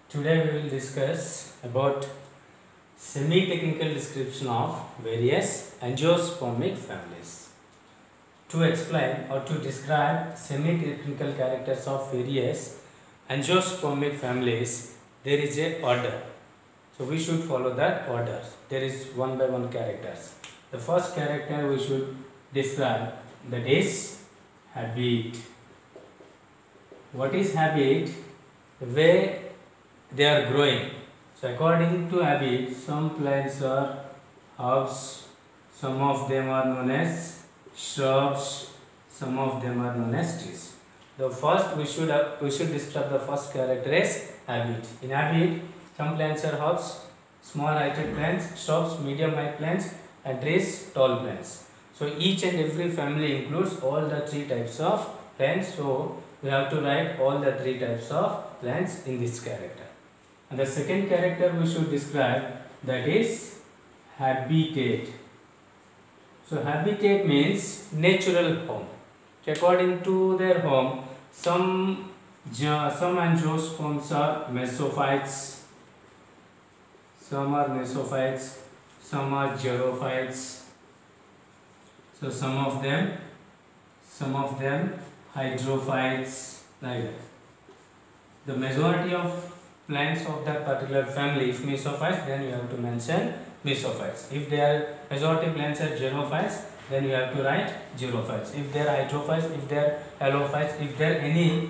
Today we will discuss about semi-technical description of various angiospermic families. To explain or to describe semi-technical characters of various angiospermic families, there is a order. So we should follow that order. There is one by one characters. The first character we should describe, that is habit. What is habit? The way they are growing. So according to habit, some plants are herbs, some of them are known as shrubs, some of them are known as trees. The first we should describe the first character as habit. In habit, some plants are herbs, small heighted plants, shrubs, medium height plants, and trees, tall plants. So each and every family includes all the three types of plants. So we have to write all the three types of plants in this character. And the second character we should describe, that is habitat. So habitat means natural home. So according to their home, some angiosperms are mesophytes, some are mesophytes, some are xerophytes. So some of them hydrophytes, like that. The majority of plants of that particular family, if mesophytes, then you have to mention mesophytes. If they are majority plants are xerophytes, then you have to write xerophytes. If they are hydrophytes, if they are halophytes, if there are any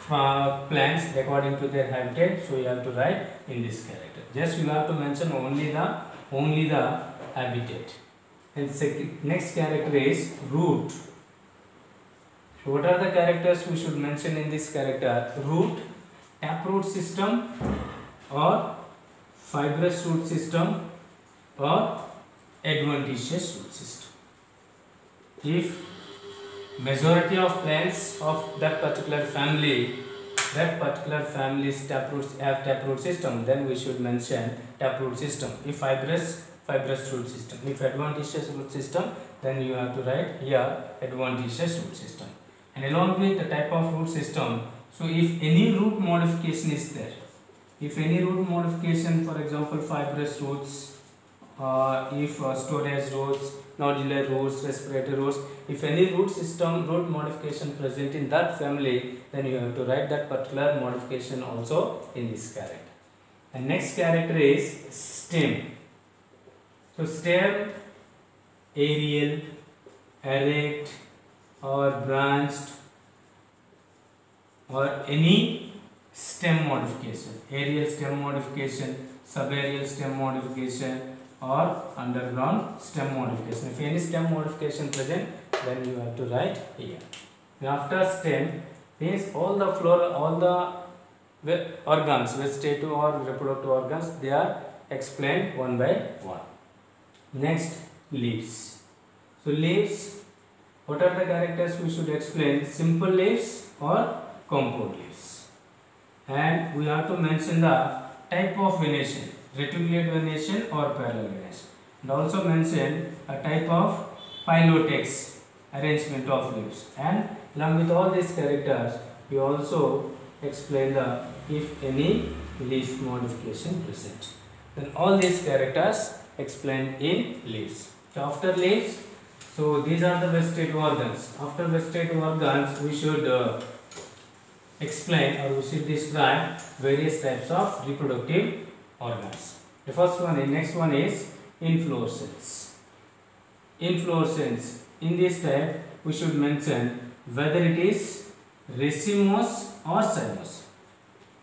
plants according to their habitat, so you have to write in this character. Just you have to mention only the habitat. And next character is root. So what are the characters we should mention in this character? Root, taproot system, or fibrous root system, or adventitious root system. If majority of plants of that particular family's taproot system, then we should mention taproot system. If fibrous root system. If adventitious root system, then you have to write here adventitious root system. And along with the type of root system, so if any root modification is there, for example fibrous roots, if storage roots, nodular roots, respiratory roots, if any root modification present in that family, then you have to write that particular modification also in this character. And next character is stem. So stem, aerial, erect, or branched, or any stem modification, aerial stem modification, subaerial stem modification, or underground stem modification. If any stem modification present, then you have to write here. Now after stem means all the flora, all the organs, vegetative or reproductive organs, they are explained one by one. Next, leaves. So leaves, what are the characters we should explain? Simple leaves or compound leaves. And we have to mention the type of venation, reticulate venation or parallel venation. And also mention a type of pilotex, arrangement of leaves. And along with all these characters, we also explain the if any leaf modification present. Then all these characters explained in leaves. So after leaves, so these are the vegetative organs. After vegetative organs, we should explain or we should describe various types of reproductive organs. The first one, next one is inflorescence. Inflorescence. In this type, we should mention whether it is racemose or cymose.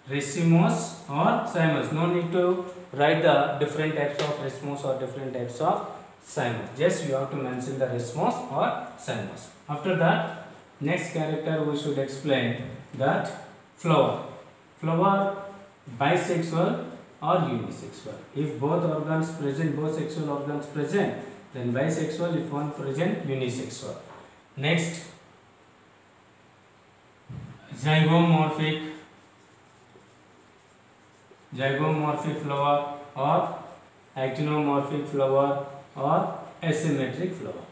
Racemose or cymose. No need to write the different types of racemose or different types of cymose. Just you have to mention the racemose or cymose. After that, next character we should explain that flower. Flower bisexual or unisexual. If both organs present, both sexual organs present, then bisexual. If one present, unisexual. Next, zygomorphic flower or actinomorphic flower or asymmetric flower.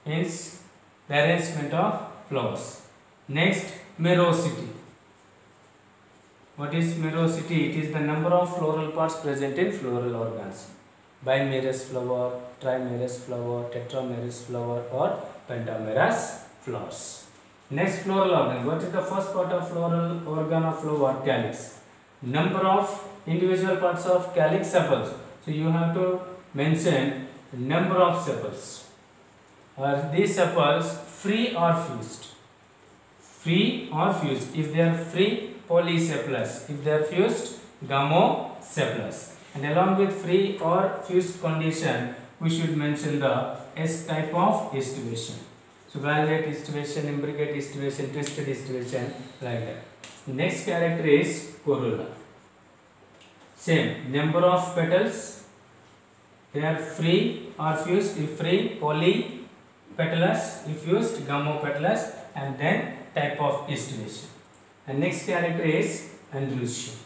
Hence, the arrangement of flowers. Next, merosity. What is merosity? It is the number of floral parts present in floral organs. Bimerous flower, trimerous flower, tetramerous flower or pentamerous flowers. Next, floral organ. What is the first part of floral organ of flower? Calyx. Number of individual parts of calyx, sepals. So you have to mention number of sepals. Are these sepals free or fused? Free or fused. If they are free, polysepalous. If they are fused, gamosepalous. And along with free or fused condition, we should mention the S type of estivation. So valvulate estivation, imbricate estivation, twisted estivation, like that. Next character is corolla. Same, number of petals. They are free or fused. If free, polypetalous. If fused, gamopetalous. And then type of estivation. And next character is androecium.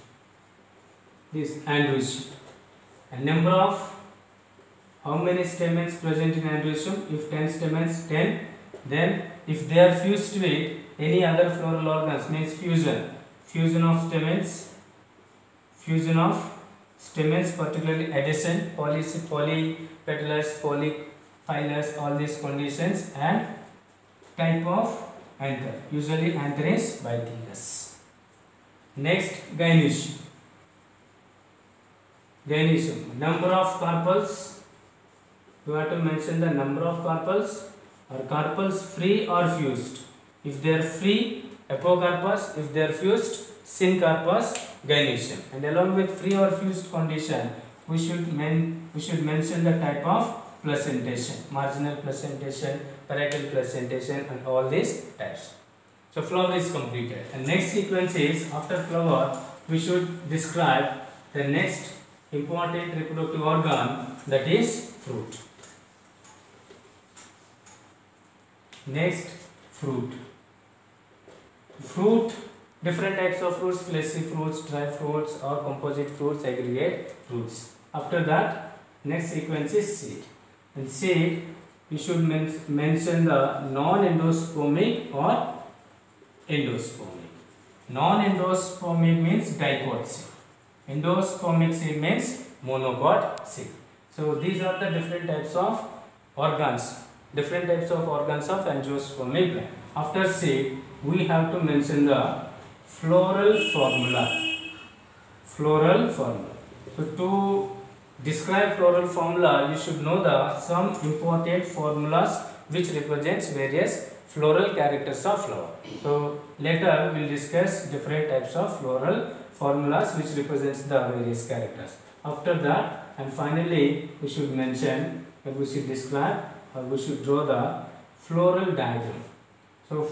This androecium. And number of how many stamens present in androecium? If 10 stamens, 10. Then if they are fused with any other floral organs, means fusion. Fusion of stamens, particularly adjacent, polypetalous, polyphylous, all these conditions, and type of anther. Usually anther is bitigous. Next, gynoecium. Number of carpels. You have to mention the number of carpels. Are carpels free or fused? If they are free, apocarpus. If they are fused, syncarpus, gynoecium. And along with free or fused condition, we should mention the type of placentation, marginal placentation, parietal placentation, and all these types. So flower is completed. And next sequence is, after flower, we should describe the next important reproductive organ, that is fruit. Next, fruit. Fruit, different types of fruits, fleshy fruits, dry fruits or composite fruits, aggregate fruits. After that, next sequence is seed. And seed, you should mention the non-endospermic or endospermic. Non-endospermic means dicot seed. Endospermic seed means monocot seed. So these are the different types of organs. Different types of organs of angiospermic gland. After seed, we have to mention the floral formula. Floral formula. So to describe floral formula, you should know the some important formulas which represents various floral characters of flower. So later we will discuss different types of floral formulas which represents the various characters. After that, and finally, we should mention, or we should describe, or we should draw the floral diagram. So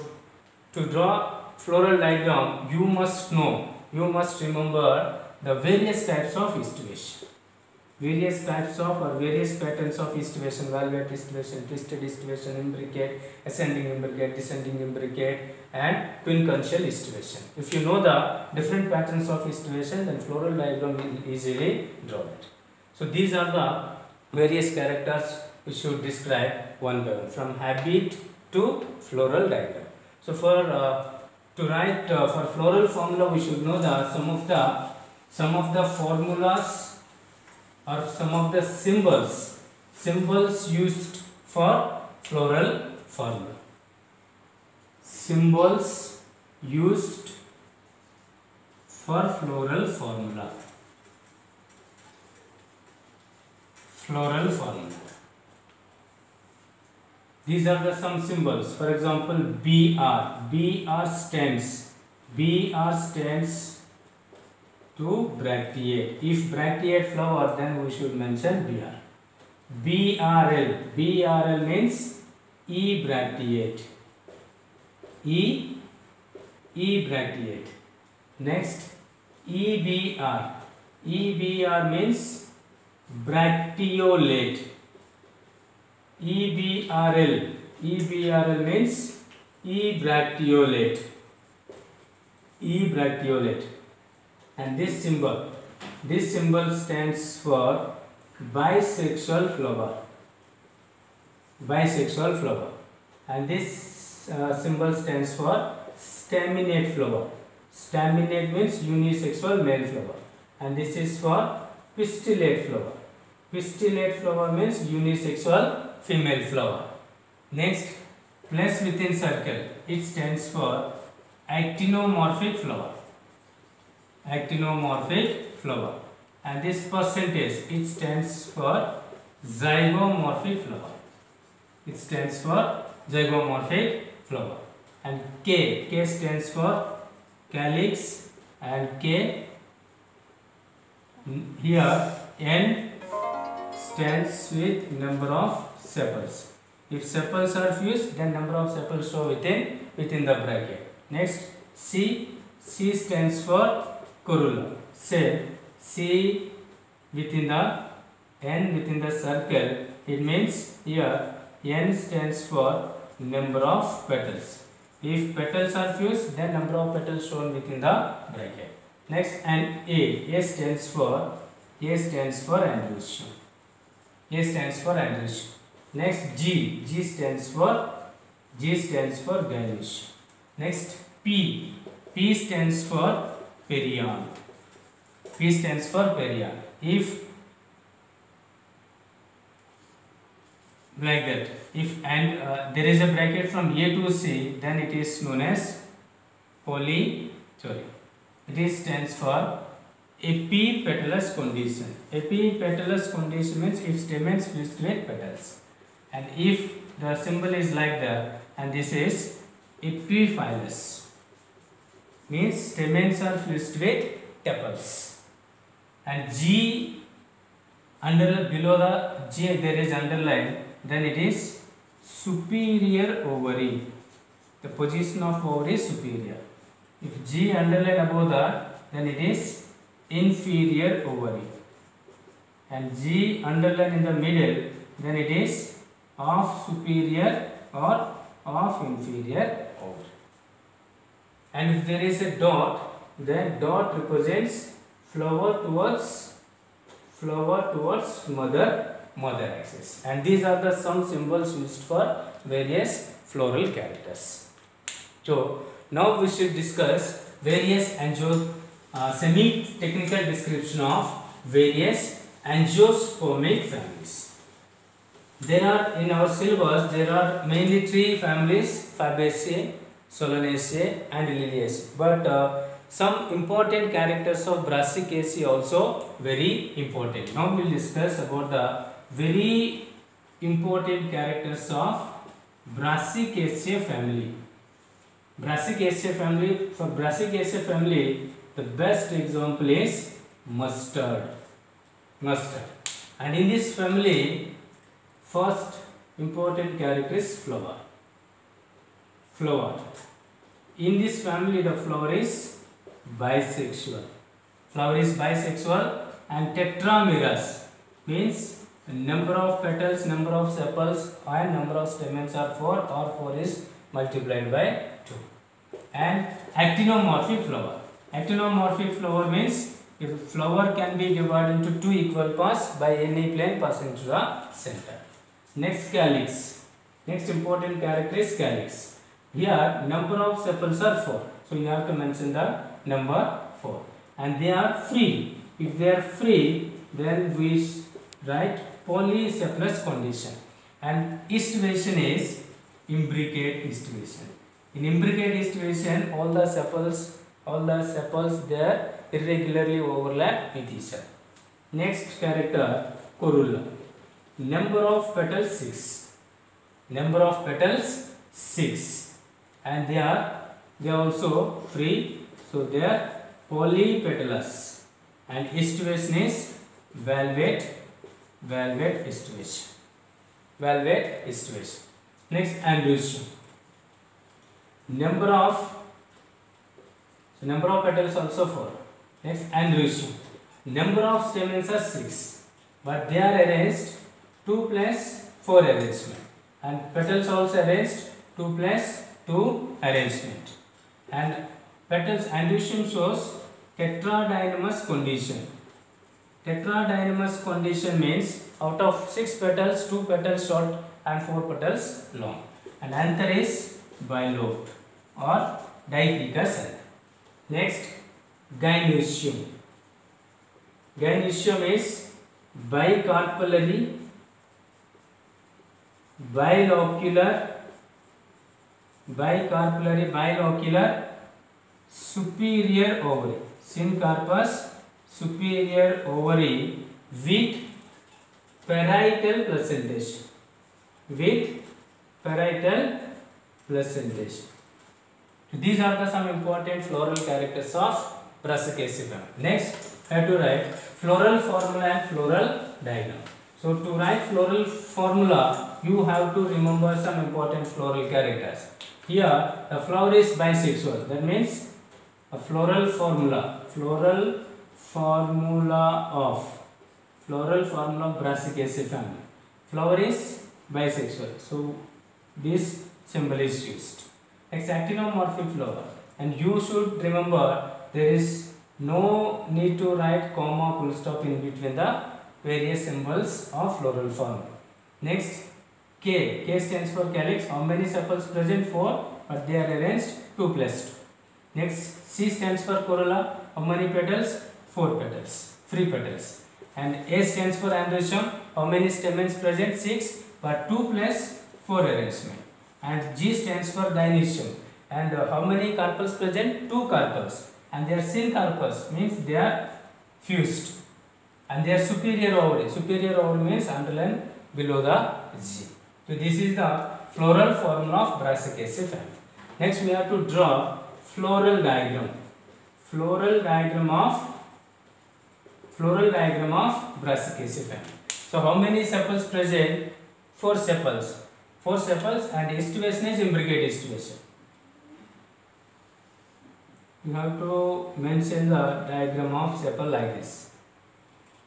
to draw floral diagram, you must know, you must remember the various types of estivation. Various types of or various patterns of estivation: valvulate estivation, twisted estivation, imbricate, ascending imbricate, descending imbricate, and quincuntial estivation. If you know the different patterns of estivation, then floral diagram will easily draw it. So these are the various characters we should describe one by one, from habit to floral diagram. So for to write for floral formula, we should know the some of the formulas or some of the symbols used for floral formula. Symbols used for floral formula. Floral formula. These are the some symbols. For example, BR. BR stands to bracteate. If bracteate flower, then we should mention BR. BRL means E bracteate. E bracteate. Next, EBR means bracteolate. EBRL means E bracteolate. And this symbol stands for bisexual flower. And this symbol stands for staminate flower. Staminate means unisexual male flower, and this is for pistillate flower. Pistillate flower means unisexual female flower. Next, plus within circle, it stands for actinomorphic flower. Actinomorphic flower, and this percentage, it stands for zygomorphic flower. It stands for zygomorphic flower. And K stands for calyx, and K here N stands with number of sepals. If sepals are fused, then number of sepals show within the bracket. Next, C stands for corolla. Say C within the N within the circle, it means here N stands for number of petals. If petals are fused, then number of petals shown within the bracket. Next, and A stands for androecium. A stands for androecium. Next, G stands for gynoecium. Next, P stands for perion. P stands for perion. If like that, if there is a bracket from A to C, then it is known as it stands for epipetalous condition. Epipetalous condition means if stamens fused with petals, and if the symbol is like that, and this is epiphyllous, means stamens are fused with tepals. And G below the G there is underline, then it is superior ovary. The position of ovary is superior. If G underline above that, then it is inferior ovary. And G underline in the middle, then it is of superior or of inferior ovary. And if there is a dot, then dot represents flower towards mother axis. And these are some symbols used for various floral characters. So now we should discuss various semi-technical description of various angiospermic families. There are in our syllabus mainly three families: Fabaceae, Solanaceae and Liliaceae. But some important characters of Brassicaceae also very important. Now we will discuss about the very important characters of Brassicaceae family. Brassicaceae family. For Brassicaceae family, the best example is mustard. And in this family, first important character is flower. In this family, the flower is bisexual. And tetramerous means number of petals, number of sepals and number of stamens are 4, or 4 is multiplied by 2. And actinomorphic flower. Actinomorphic flower means if flower can be divided into two equal parts by any plane passing to the center. Next, calyx. Next important character is calyx. Here number of sepals are 4. So you have to mention the number 4. And they are free. If they are free, then we write polysepalous condition. And estivation is imbricate estivation. In imbricate estivation, all the sepals there irregularly overlap with each other. Next character, corolla. Number of petals 6. And they are also free, so they are polypetalous. And estivation is velvet estivation. Next, androecium. Number of petals also 4. Next, androecium. Number of stamens are 6, but they are arranged 2 plus 4 arrangement, and petals also arranged 2 plus 2 arrangement. And petals, androecium shows tetradynamous condition. Tetradynamous condition means out of 6 petals, 2 petals short and 4 petals long. And anther is bilobed or dicricus anther. Next, gynoecium. Gynoecium is bicarpellary, bilocular superior ovary. Syncarpus superior ovary with parietal placentation. So these are the some important floral characters of Brassicaceae family. Next, I have to write floral formula and floral diagram. So to write floral formula, you have to remember some important floral characters. Here, the flower is bisexual. That means a floral formula of Brassicaceae family. Flower is bisexual. So this symbol is used. Next, actinomorphic flower, and you should remember there is no need to write comma full stop in between the various symbols of floral formula. Next, K stands for calyx. How many sepals present? 4, but they are arranged 2 plus 2. Next, C stands for corolla. How many petals? 4 petals, 3 petals. And A stands for androecium. How many stamens present? 6, but 2 plus 4 arrangement. And G stands for gynoecium. And how many carpels present? 2 carpels. And they are syncarpus, means they are fused. And they are superior ovary. Superior ovary means underline below the G. So this is the floral formula of Brassicaceae family. Next, we have to draw floral diagram. Floral diagram of Brassicaceae family. So how many sepals present? 4 sepals. 4 sepals, and estivation is imbricate estivation. You have to mention the diagram of sepal like this.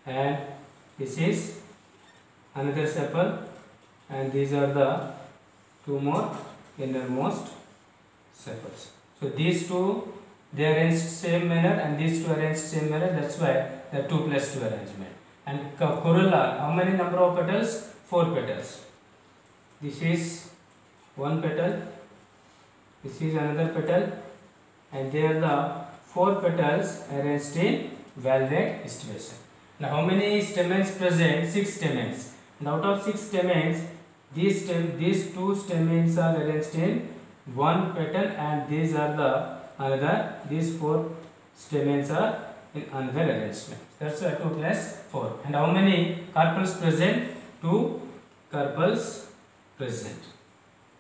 And this is another sepal, and these are the 2 more innermost sepals. So these 2, they are arranged same manner, and these 2 arranged same manner. That's why the 2 plus 2 arrangement. And corolla, how many number of petals? 4 petals. This is 1 petal, this is another petal, and they are the 4 petals arranged in valvate estivation. Now how many stamens present? 6 stamens. And out of 6 stamens, these 2 stamens are arranged in 1 petal, and these are these 4 stamens are in another arrangement. That's why 2 plus 4. And how many carpels present? 2 carpels present.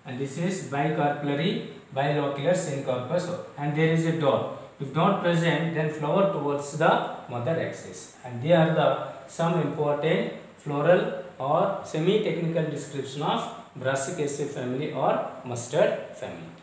And this is bicarpellary, bilocular syncarpus, and there is a dot. If dot present, then flower towards the mother axis. And they are the some important floral or semi-technical description of Brassicaceae family or mustard family.